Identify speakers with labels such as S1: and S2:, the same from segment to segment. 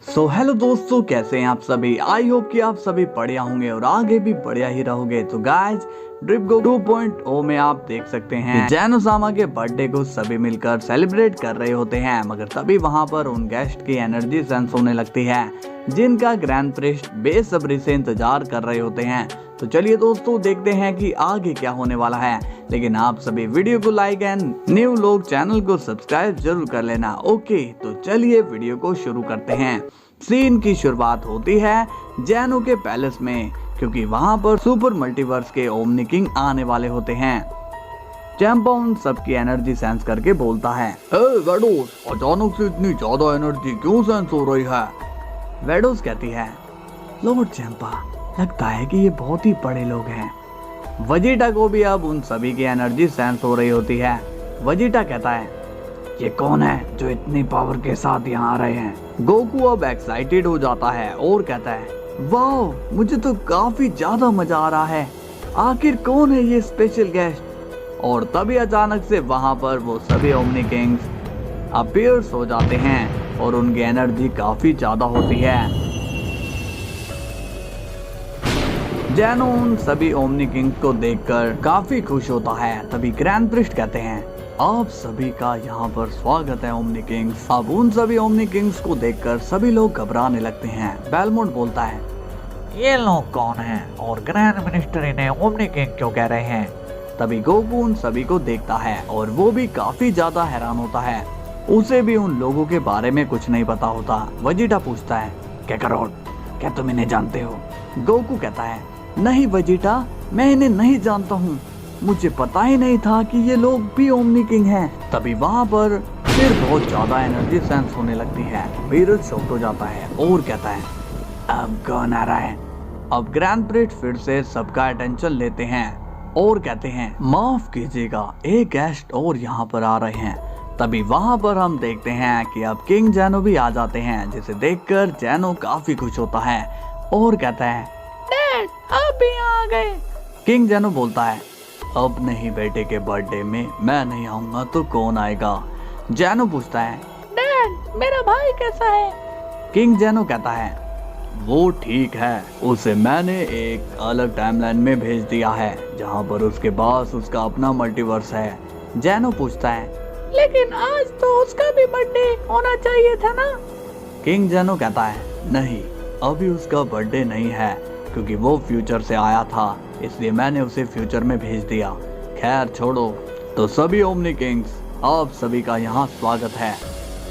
S1: Hello दोस्तों, कैसे हैं आप सभी। आई होप कि आप सभी बढ़िया होंगे और आगे भी बढ़िया ही रहोगे। तो गाइज, ड्रिप गो 2.0 में आप देख सकते हैं जैन ओसामा के बर्थडे को सभी मिलकर सेलिब्रेट कर रहे होते हैं, मगर तभी वहां पर उन गेस्ट की एनर्जी सेंस होने लगती है जिनका ग्रैंड प्रिस्ट बेसब्री से इंतजार कर रहे होते हैं। तो चलिए दोस्तों, देखते हैं कि आगे क्या होने वाला है। लेकिन आप सभी वीडियो को लाइक एंड न्यू लोग चैनल को सब्सक्राइब जरूर कर लेना। ओके, तो चलिए वीडियो को शुरू करते हैं। सीन की शुरुआत होती है जैनो के पैलेस में, क्योंकि वहां पर सुपर मल्टीवर्स के ओमनी किंग आने वाले होते हैं। चैंपा उन सबकी एनर्जी सेंस करके बोलता है, वेडोस, अचानक से इतनी ज्यादा एनर्जी क्यों सेंस हो रही है। वेडोस कहती है, लॉर्ड चैंपा, लगता है कि ये बहुत ही बड़े लोग हैं। वजीटा को भी अब उन सभी की एनर्जी सेंस हो रही होती है। वजीटा कहता है, ये कौन है जो इतनी पावर के साथ यहाँ आ रहे हैं। गोकू अब एक्साइटेड हो जाता है और कहता है, वाह, मुझे तो काफी ज्यादा मजा आ रहा है। आखिर कौन है ये स्पेशल गेस्ट। और तभी अचानक से वहां पर वो सभी ओमनी किंग्स अपीयर्स हो जाते हैं और उनकी एनर्जी काफी ज्यादा होती है। जैनो उन सभी ओमनी किंग्स को देखकर काफी खुश होता है। तभी ग्रैंड प्रिस्ट कहते हैं, आप सभी का यहाँ पर स्वागत है ओमनी किंग्स। अब उन सभी ओमनी किंग्स को देखकर सभी लोग घबराने लगते हैं। बेलमोंट बोलता है,
S2: ये लोग कौन हैं और ग्रैंड मिनिस्टर इन्हें ओमनी किंग क्यों कह रहे हैं।
S1: तभी गोकू उन सभी को देखता है और वो भी काफी ज्यादा हैरान होता है। उसे भी उन लोगों के बारे में कुछ नहीं पता होता। वजीटा पूछता है, कैकारोट, क्या तुम इन्हें जानते हो। गोकू कहता है, नहीं वजीटा, मैं इन्हें नहीं जानता हूँ। मुझे पता ही नहीं था कि ये लोग भी ओमनी किंग हैं। तभी वहाँ पर फिर बहुत ज्यादा एनर्जी सेंस होने लगती है। बीरज शॉक्ड हो जाता है और कहता है, अब कौन आ रहा है। अब ग्रैंड प्रिस्ट फिर से सबका अटेंशन लेते हैं और कहते हैं, माफ कीजिएगा, एक गेस्ट और यहाँ पर आ रहे हैं। तभी वहाँ पर हम देखते हैं कि अब किंग जैनो भी आ जाते हैं, जिसे देखकर जैनो काफी खुश होता है और कहता है,
S2: डैड, आप भी आ गए।
S1: किंग जैनो बोलता है, अब नहीं, बेटे के बर्थडे में मैं नहीं आऊंगा तो कौन आएगा। जैनो पूछता है,
S2: डैड, मेरा भाई कैसा है।
S1: किंग जैनो कहता है, वो ठीक है, उसे मैंने एक अलग टाइमलाइन में भेज दिया है जहाँ पर उसके पास उसका अपना मल्टीवर्स है। जैनो पूछता है,
S2: लेकिन आज तो उसका भी बर्थडे होना चाहिए था ना।
S1: किंग जैनो कहता है, नहीं, अभी उसका बर्थडे नहीं है, क्योंकि वो फ्यूचर से आया था, इसलिए मैंने उसे फ्यूचर में भेज दिया। खैर छोड़ो। तो सभी ओमनी किंग्स, आप सभी का यहाँ स्वागत है।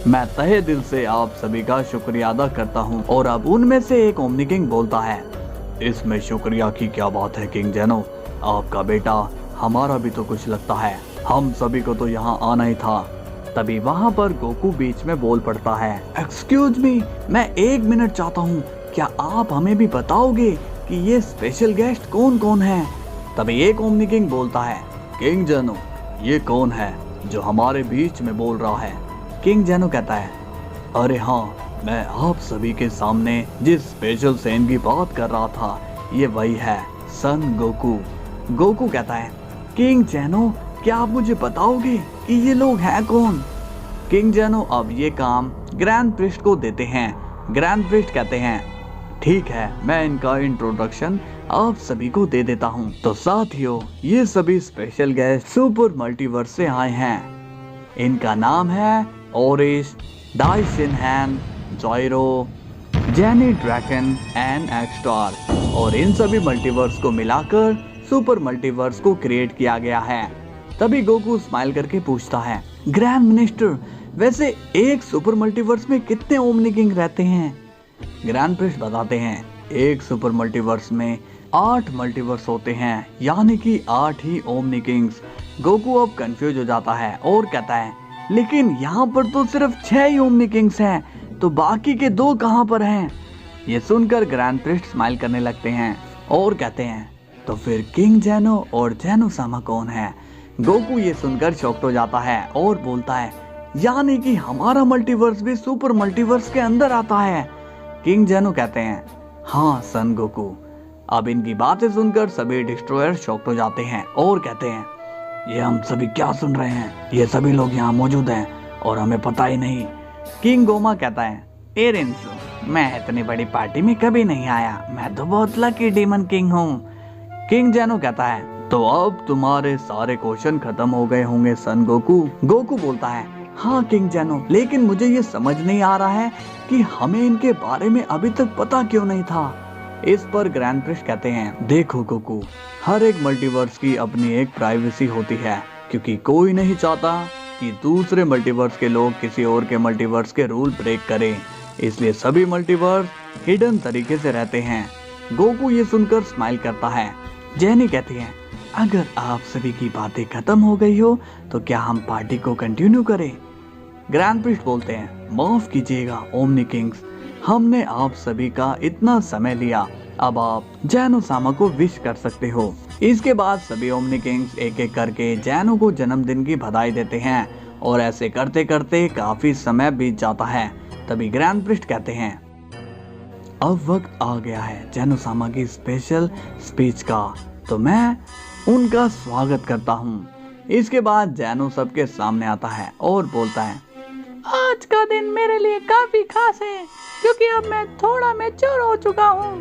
S1: मैं तहे दिल से आप सभी का शुक्रिया अदा करता हूँ। और अब उनमें से एक ओमनी किंग बोलता है, इसमें शुक्रिया की क्या बात है किंग जैनो, आपका बेटा हमारा भी तो कुछ लगता है, हम सभी को तो यहाँ आना ही था। तभी वहाँ पर गोकू बीच में बोल पड़ता है, एक्सक्यूज मी, मैं 1 मिनट चाहता हूँ, क्या आप हमें भी बताओगे कि ये स्पेशल गेस्ट कौन कौन है। तभी एक ओमनी किंग बोलता है, किंग जैनो, ये कौन है जो हमारे बीच में बोल रहा है। किंग जैनो कहता है, अरे हाँ, मैं आप सभी के सामने जिस स्पेशल सेन की बात कर रहा था, ये वही है, सन गोकू। गोकू कहता है, किंग जैनो, क्या आप मुझे बताओगे कि ये लोग हैं कौन। किंग जैनो अब ये काम ग्रैंड प्रिस्ट को देते हैं। ग्रैंड प्रिस्ट कहते हैं, ठीक है, मैं इनका इंट्रोडक्शन आप सभी को दे देता हूँ। तो साथियों, ये सभी स्पेशल गेस्ट सुपर मल्टीवर्स से आए हैं। इनका नाम है ओरिस, डाइसिनहैन, जॉयरो, जेनी ड्रैगन एंड एक्सटार। और इन सभी मल्टीवर्स को मिलाकर सुपर मल्टीवर्स को क्रिएट किया गया है। तभी गोकू स्माइल करके पूछता है, ग्रैंड मिनिस्टर, वैसे एक सुपर मल्टीवर्स में कितने ओमनी किंग रहते हैं। ग्रैंड प्रिस्ट बताते हैं, एक सुपर मल्टीवर्स में 8 मल्टीवर्स होते हैं, यानी कि 8 ही ओमनी किंग्स। गोकू अब कंफ्यूज हो जाता है और कहता है, लेकिन यहाँ पर तो सिर्फ 6 ही ओमनी किंग्स हैं, तो बाकी के 2 कहाँ पर हैं। ये सुनकर ग्रैंड प्रिस्ट स्माइल करने लगते हैं और कहते हैं, तो फिर किंग जैनो और जैनो सामा कौन है। गोकू ये सुनकर शॉक्ड हो जाता है और बोलता है, यानी कि हमारा मल्टीवर्स भी सुपर मल्टीवर्स के अंदर आता है। किंग जैनो कहते हैं, हाँ सन गोकू। अब इनकी बातें सुनकर सभी डिस्ट्रॉयर शॉक्ड हो जाते हैं और कहते हैं, ये हम सभी क्या सुन रहे हैं, ये सभी लोग यहाँ मौजूद हैं और हमें पता ही नहीं। किंग गोमा कहता है, एरेंसो, मैं इतनी बड़ी पार्टी में कभी नहीं आया। मैं तो बहुत लकी डीमन किंग हूँ। किंग जेनो कहता है, तो अब तुम्हारे सारे क्वेश्चन खत्म हो गए होंगे सन गोकू। गोकू बोलता है, हाँ किंग जेनो, लेकिन मुझे ये समझ नहीं आ रहा है कि हमें इनके बारे में अभी तक पता क्यों नहीं था। इस पर ग्रैंड प्रिस्ट कहते हैं, देखो गोकू, हर एक मल्टीवर्स की अपनी एक प्राइवेसी होती है, क्योंकि कोई नहीं चाहता कि दूसरे मल्टीवर्स के लोग किसी और के मल्टीवर्स के रूल ब्रेक करें, इसलिए सभी मल्टीवर्स हिडन तरीके से रहते हैं। गोकू ये सुनकर स्माइल करता है। जेनी कहती है, अगर आप सभी की बातें खत्म हो गई हो तो क्या हम पार्टी को कंटिन्यू करें। ग्रैंड प्रिस्ट बोलते हैं, माफ कीजिएगा ओमनी किंग्स, हमने आप सभी का इतना समय लिया, अब आप जैनो सामा को विश कर सकते हो। इसके बाद सभी ओमनी किंग्स एक एक करके जैनो को जन्मदिन की बधाई देते हैं और ऐसे करते करते काफी समय बीत जाता है। तभी ग्रैंड प्रिस्ट कहते हैं, अब वक्त आ गया है जैनो सामा की स्पेशल स्पीच का, तो मैं उनका स्वागत करता हूँ। इसके बाद जैनो सबके सामने आता है और बोलता है, आज का दिन मेरे लिए काफी खास है, क्योंकि अब मैं थोड़ा मैच्योर हो चुका हूँ।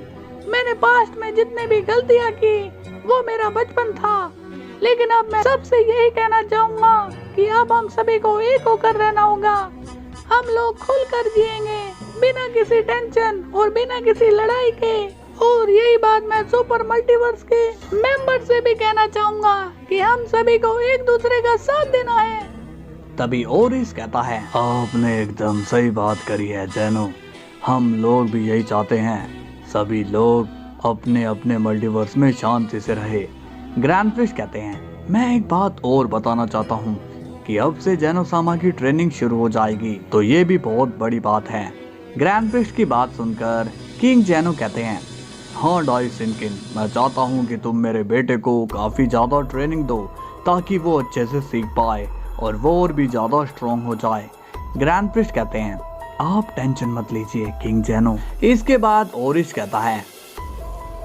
S1: मैंने पास्ट में जितने भी गलतियाँ की वो मेरा बचपन था, लेकिन अब मैं सबसे यही कहना चाहूँगा कि अब हम सभी को एक होकर रहना होगा। हम लोग खुलकर जिएंगे बिना किसी टेंशन और बिना किसी लड़ाई के। और यही बात मैं सुपर मल्टीवर्स के मेंबर से भी कहना चाहूँगा कि हम सभी को एक दूसरे का साथ देना है। तभी ओरिस कहता है, आपने एकदम सही बात करी है जैनो, हम लोग भी यही चाहते हैं, सभी लोग अपने अपने मल्टीवर्स में शांति से रहे। ग्रैंड प्रिस्ट कहते हैं, मैं एक बात और बताना चाहता हूँ कि अब से जैनो सामा की ट्रेनिंग शुरू हो जाएगी, तो ये भी बहुत बड़ी बात है। ग्रैंड प्रिस्ट की बात सुनकर किंग जैनो कहते हैं, हाँ डाइसिनकिन, मैं चाहता हूँ कि तुम मेरे बेटे को काफी ज्यादा ट्रेनिंग दो ताकि वो अच्छे से सीख पाए और वो और भी ज्यादा स्ट्रॉन्ग हो जाए। ग्रैंड प्रिस्ट कहते हैं, आप टेंशन मत लीजिए किंग जैनो। इसके बाद ओरिस कहता है,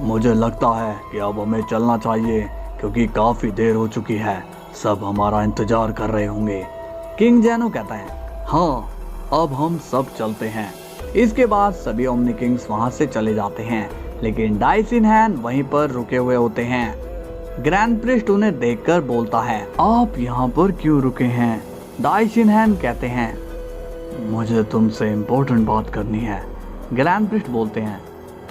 S1: मुझे लगता है कि अब हमें चलना चाहिए, क्योंकि काफी देर हो चुकी है, सब हमारा इंतजार कर रहे होंगे। किंग जैनो कहता है, हाँ अब हम सब चलते हैं। इसके बाद सभी ओमनी किंग्स वहां से चले जाते हैं, लेकिन डाइसिनहैन वहीं पर रुके हुए होते हैं। ग्रैंड प्रिस्ट उन्हें देखकर बोलता है, आप यहाँ पर क्यों रुके हैं। डाइसिनहैन कहते हैं, मुझे तुमसे इम्पोर्टेंट बात करनी है। ग्रैंड प्रिस्ट बोलते हैं,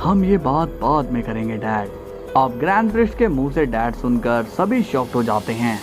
S1: हम ये बात बाद में करेंगे डैड। अब ग्रैंड प्रिस्ट के मुंह से डैड सुनकर सभी शॉक्ड हो जाते हैं।